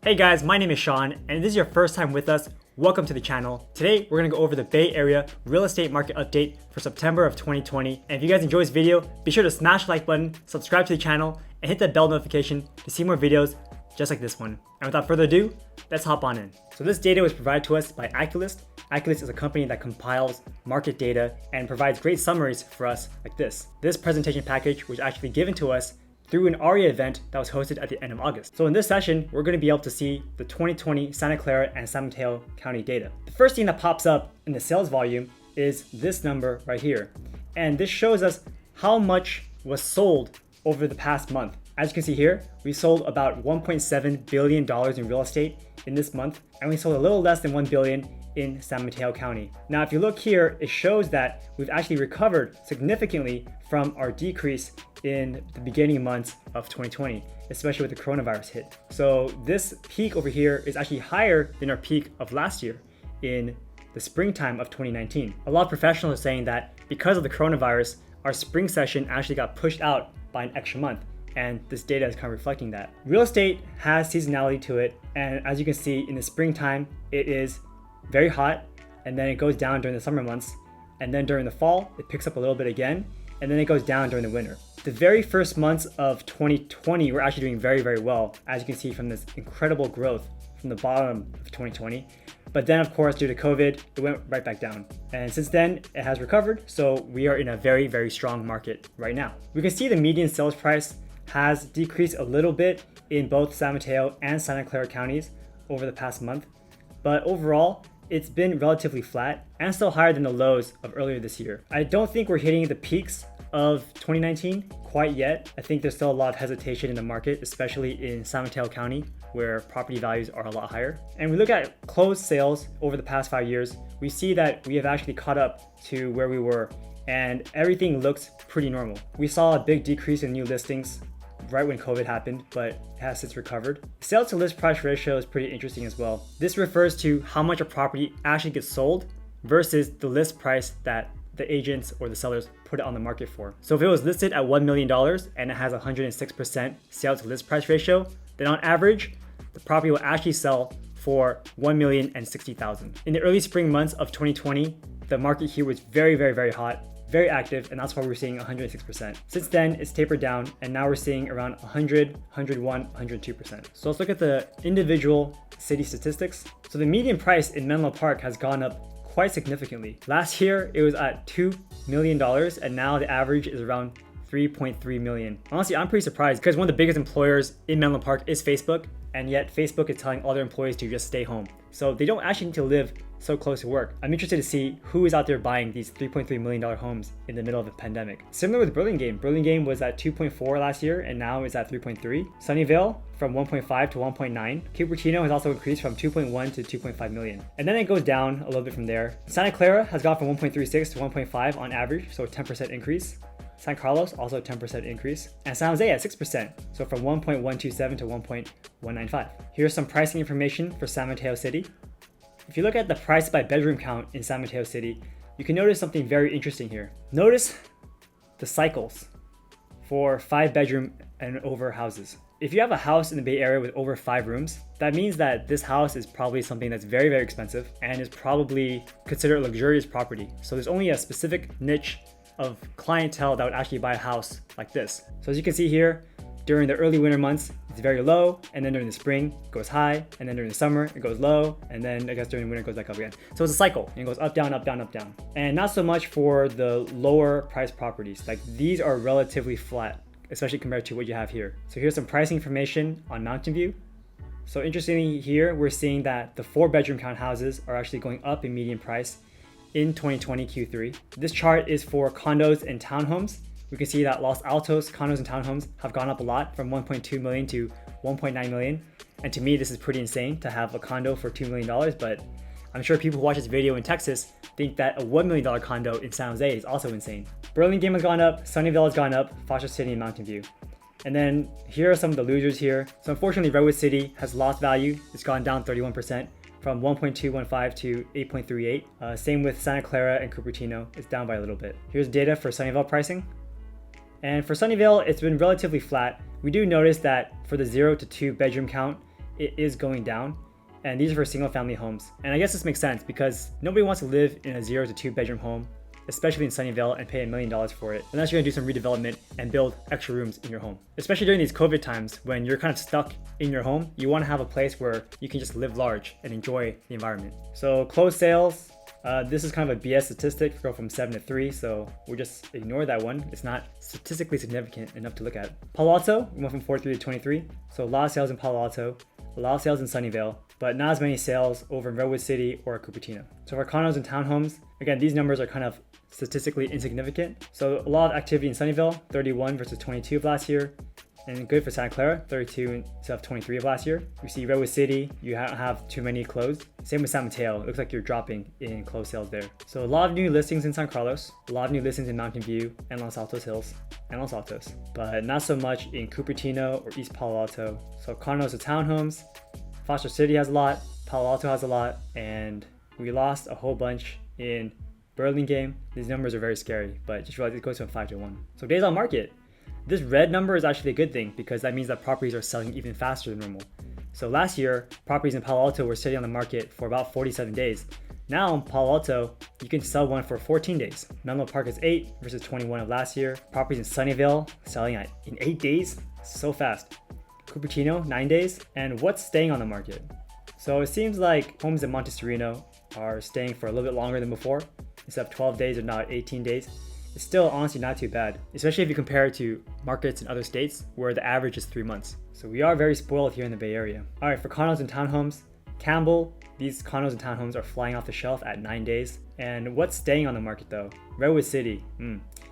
Hey guys, my name is Sean, and if this is your first time with us, welcome to the channel. Today, we're gonna go over the Bay Area real estate market update for September of 2020. And if you guys enjoy this video, be sure to smash the like button, subscribe to the channel, and hit that bell notification to see more videos just like this one. And without further ado, let's hop on in. So this data was provided to us by Oculist. Oculist is a company that compiles market data and provides great summaries for us like this. This presentation package was actually given to us through an ARIA event that was hosted at the end of August. So in this session, we're going to be able to see the 2020 Santa Clara and San Mateo County data. The first thing that pops up in the sales volume is this number right here. And this shows us how much was sold over the past month. As you can see here, we sold about $1.7 billion in real estate in this month, and we sold a little less than $1 billion in San Mateo County. Now, if you look here, it shows that we've actually recovered significantly from our decrease in the beginning months of 2020, especially with the coronavirus hit. So this peak over here is actually higher than our peak of last year in the springtime of 2019. A lot of professionals are saying that because of the coronavirus, our spring session actually got pushed out by an extra month. And this data is kind of reflecting that. Real estate has seasonality to it. And as you can see in the springtime, it is very hot, and then it goes down during the summer months. And then during the fall, it picks up a little bit again, and then it goes down during the winter. The very first months of 2020 were actually doing very, very well, as you can see from this incredible growth from the bottom of 2020. But then, of course, due to COVID, it went right back down. And since then, it has recovered. So we are in a very, very strong market right now. We can see the median sales price has decreased a little bit in both San Mateo and Santa Clara counties over the past month. But overall, it's been relatively flat and still higher than the lows of earlier this year. I don't think we're hitting the peaks of 2019 quite yet. I think there's still a lot of hesitation in the market, especially in San Mateo County, where property values are a lot higher. And we look at closed sales over the past 5 years, we see that we have actually caught up to where we were, and everything looks pretty normal. We saw a big decrease in new listings right when COVID happened, but it has since recovered. Sales to list price ratio is pretty interesting as well. This refers to how much a property actually gets sold versus the list price that the agents or the sellers put it on the market for. So if it was listed at $1 million and it has 106% sales to list price ratio, then on average, the property will actually sell for $1,060,000. In the early spring months of 2020, the market here was very, very, very hot, very active, and that's why we're seeing 106%. Since then, it's tapered down, and now we're seeing around 100, 101, 102%. So let's look at the individual city statistics. So the median price in Menlo Park has gone up quite significantly. Last year, it was at $2 million, and now the average is around 3.3 million. Honestly, I'm pretty surprised because one of the biggest employers in Menlo Park is Facebook, and yet Facebook is telling all their employees to just stay home. So they don't actually need to live so close to work. I'm interested to see who is out there buying these $3.3 million homes in the middle of a pandemic. Similar with Burlingame. Burlingame was at 2.4 last year and now is at 3.3. Sunnyvale from 1.5 to 1.9. Cupertino has also increased from 2.1 to 2.5 million. And then it goes down a little bit from there. Santa Clara has gone from 1.36 to 1.5 on average, so a 10% increase. San Carlos, also a 10% increase. And San Jose at 6%, so from 1.127 to 1.195. Here's some pricing information for San Mateo City. If you look at the price by bedroom count in San Mateo City, you can notice something very interesting here. Notice the cycles for 5-bedroom and over houses. If you have a house in the Bay Area with over 5 rooms, that means that this house is probably something that's very, very expensive and is probably considered a luxurious property. So there's only a specific niche of clientele that would actually buy a house like this. So as you can see here, during the early winter months, it's very low, and then during the spring, it goes high, and then during the summer, it goes low, and then I guess during the winter, it goes back up again. So it's a cycle, and it goes up, down, up, down, up, down. And not so much for the lower price properties. Like these are relatively flat, especially compared to what you have here. So here's some pricing information on Mountain View. So interestingly here, we're seeing that the 4-bedroom townhouses are actually going up in median price in 2020 Q3. This chart is for condos and townhomes. We can see that Los Altos condos and townhomes have gone up a lot from 1.2 million to 1.9 million. And to me, this is pretty insane to have a condo for $2 million, but I'm sure people who watch this video in Texas think that a $1 million condo in San Jose is also insane. Burlingame has gone up, Sunnyvale has gone up, Foster City and Mountain View. And then here are some of the losers here. So unfortunately, Redwood City has lost value. It's gone down 31%. From 1.215 to 8.38. Same with Santa Clara and Cupertino. It's down by a little bit. Here's data for Sunnyvale pricing. And for Sunnyvale, it's been relatively flat. We do notice that for the 0 to 2 bedroom count, it is going down. And these are for single family homes. And I guess this makes sense because nobody wants to live in a 0 to 2 bedroom home, especially in Sunnyvale, and pay $1 million for it, unless you're gonna do some redevelopment and build extra rooms in your home. Especially during these COVID times when you're kind of stuck in your home, you wanna have a place where you can just live large and enjoy the environment. So closed sales, this is kind of a BS statistic, go from 7 to 3, so we'll just ignore that one. It's not statistically significant enough to look at. Palo Alto, we went from 43 to 23, so a lot of sales in Palo Alto, a lot of sales in Sunnyvale, but not as many sales over in Redwood City or Cupertino. So for condos and townhomes, again, these numbers are kind of statistically insignificant. So a lot of activity in Sunnyvale, 31 versus 22 of last year. And good for Santa Clara, 32 instead of 23 of last year. You see Redwood City, you have too many closed. Same with San Mateo, it looks like you're dropping in closed sales there. So a lot of new listings in San Carlos, a lot of new listings in Mountain View and Los Altos Hills and Los Altos, but not so much in Cupertino or East Palo Alto. So condos and townhomes, Foster City has a lot, Palo Alto has a lot, and we lost a whole bunch in Burlingame. These numbers are very scary, but just realize it goes from 5 to 1. So days on market. This red number is actually a good thing because that means that properties are selling even faster than normal. So last year, properties in Palo Alto were sitting on the market for about 47 days. Now in Palo Alto, you can sell one for 14 days. Menlo Park is 8 versus 21 of last year. Properties in Sunnyvale selling in 8 days, so fast. Cupertino, 9 days. And what's staying on the market? So it seems like homes in Montessorino are staying for a little bit longer than before. Instead of 12 days or now 18 days. It's still honestly not too bad, especially if you compare it to markets in other states where the average is 3 months. So we are very spoiled here in the Bay Area. All right, for condos and townhomes, Campbell, these condos and townhomes are flying off the shelf at 9 days. And what's staying on the market though? Redwood City.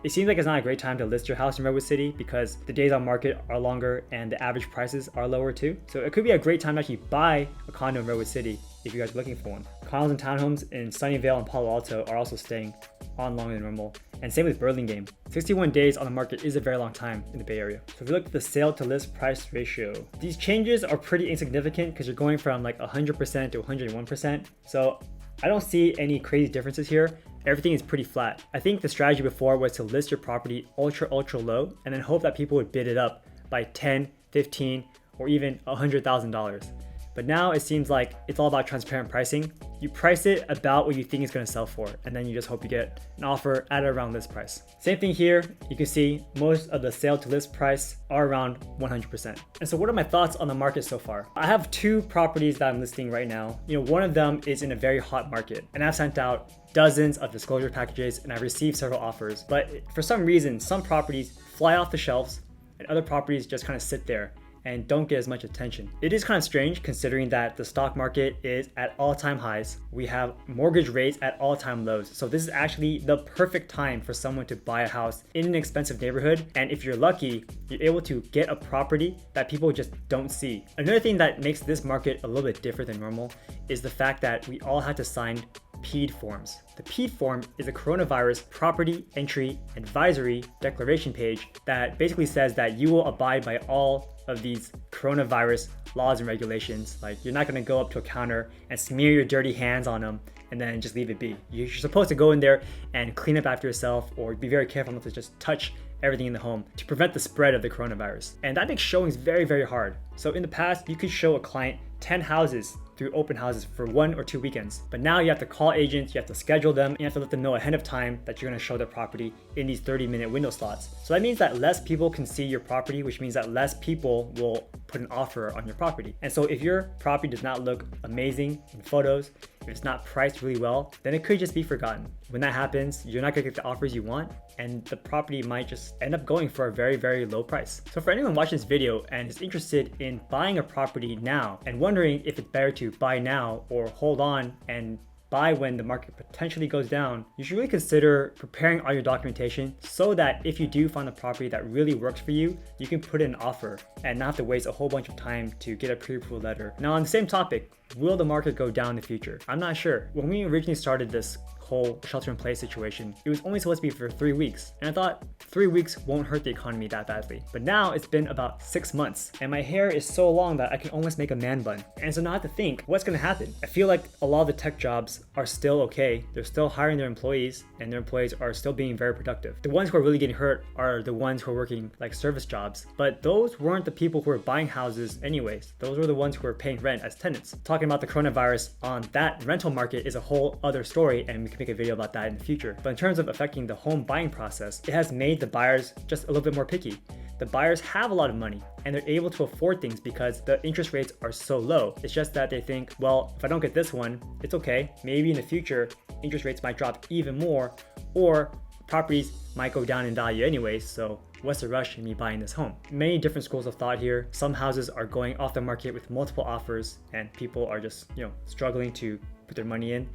It seems like it's not a great time to list your house in Redwood City because the days on market are longer and the average prices are lower too. So it could be a great time to actually buy a condo in Redwood City if you guys are looking for one. Condos and townhomes in Sunnyvale and Palo Alto are also staying on longer than normal. And same with Burlingame. 61 days on the market is a very long time in the Bay Area. So if you look at the sale to list price ratio, these changes are pretty insignificant because you're going from like 100% to 101%. So I don't see any crazy differences here. Everything is pretty flat. I think the strategy before was to list your property ultra low and then hope that people would bid it up by 10, 15, or even $100,000. But now it seems like it's all about transparent pricing. You price it about what you think it's gonna sell for, and then you just hope you get an offer at around list price. Same thing here, you can see most of the sale to list price are around 100%. And so what are my thoughts on the market so far? I have 2 properties that I'm listing right now. One of them is in a very hot market, and I've sent out dozens of disclosure packages and I've received several offers. But for some reason, some properties fly off the shelves and other properties just kind of sit there and don't get as much attention. It is kind of strange considering that the stock market is at all-time highs. We have mortgage rates at all-time lows. So this is actually the perfect time for someone to buy a house in an expensive neighborhood. And if you're lucky, you're able to get a property that people just don't see. Another thing that makes this market a little bit different than normal is the fact that we all had to sign PED forms. The PED form is a coronavirus property entry advisory declaration page that basically says that you will abide by all of these coronavirus laws and regulations. Like you're not gonna go up to a counter and smear your dirty hands on them and then just leave it be. You're supposed to go in there and clean up after yourself or be very careful not to just touch everything in the home to prevent the spread of the coronavirus. And that makes showings very, very hard. So in the past, you could show a client 10 houses through open houses for 1 or 2 weekends. But now you have to call agents, you have to schedule them, you have to let them know ahead of time that you're gonna show their property in these 30-minute window slots. So that means that less people can see your property, which means that less people will put an offer on your property. And so if your property does not look amazing in photos, if it's not priced really well, then it could just be forgotten. When that happens, you're not gonna get the offers you want, and the property might just end up going for a very, very low price. So for anyone watching this video and is interested in buying a property now and wondering if it's better to buy now or hold on and buy when the market potentially goes down, you should really consider preparing all your documentation so that if you do find a property that really works for you, you can put in an offer and not have to waste a whole bunch of time to get a pre-approval letter. Now on the same topic, will the market go down in the future? I'm not sure. When we originally started this whole shelter-in-place situation, it was only supposed to be for 3 weeks. And I thought 3 weeks won't hurt the economy that badly. But now it's been about 6 months, and my hair is so long that I can almost make a man bun. And so now I have to think, what's gonna happen? I feel like a lot of the tech jobs are still okay. They're still hiring their employees, and their employees are still being very productive. The ones who are really getting hurt are the ones who are working like service jobs, but those weren't the people who were buying houses anyways. Those were the ones who were paying rent as tenants. Talking about the coronavirus on that rental market is a whole other story, and we can make a video about that in the future. But in terms of affecting the home buying process, it has made the buyers just a little bit more picky. The buyers have a lot of money and they're able to afford things because the interest rates are so low. It's just that they think, well, if I don't get this one, it's okay. Maybe in the future, interest rates might drop even more, or properties might go down in value anyways, so what's the rush in me buying this home? Many different schools of thought here. Some houses are going off the market with multiple offers and people are just, struggling to put their money in,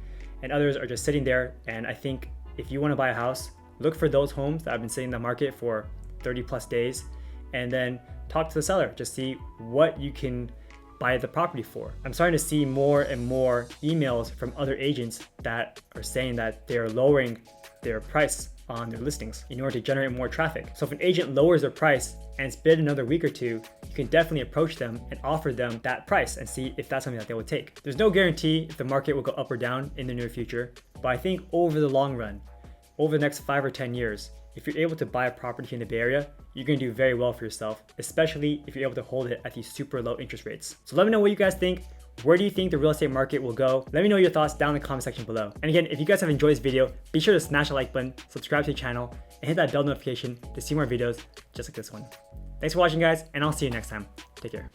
and others are just sitting there. And I think if you want to buy a house, look for those homes that have been sitting in the market for 30 plus days, and then talk to the seller, just see what you can buy the property for. I'm starting to see more and more emails from other agents that are saying that they're lowering their price on their listings in order to generate more traffic. So if an agent lowers their price and it's been another week or two, you can definitely approach them and offer them that price and see if that's something that they will take. There's no guarantee if the market will go up or down in the near future, but I think over the long run, over the next 5 or 10 years, if you're able to buy a property in the Bay Area, you're gonna do very well for yourself, especially if you're able to hold it at these super low interest rates. So let me know what you guys think. Where do you think the real estate market will go? Let me know your thoughts down in the comment section below. And again, if you guys have enjoyed this video, be sure to smash the like button, subscribe to the channel, and hit that bell notification to see more videos just like this one. Thanks for watching, guys, and I'll see you next time. Take care.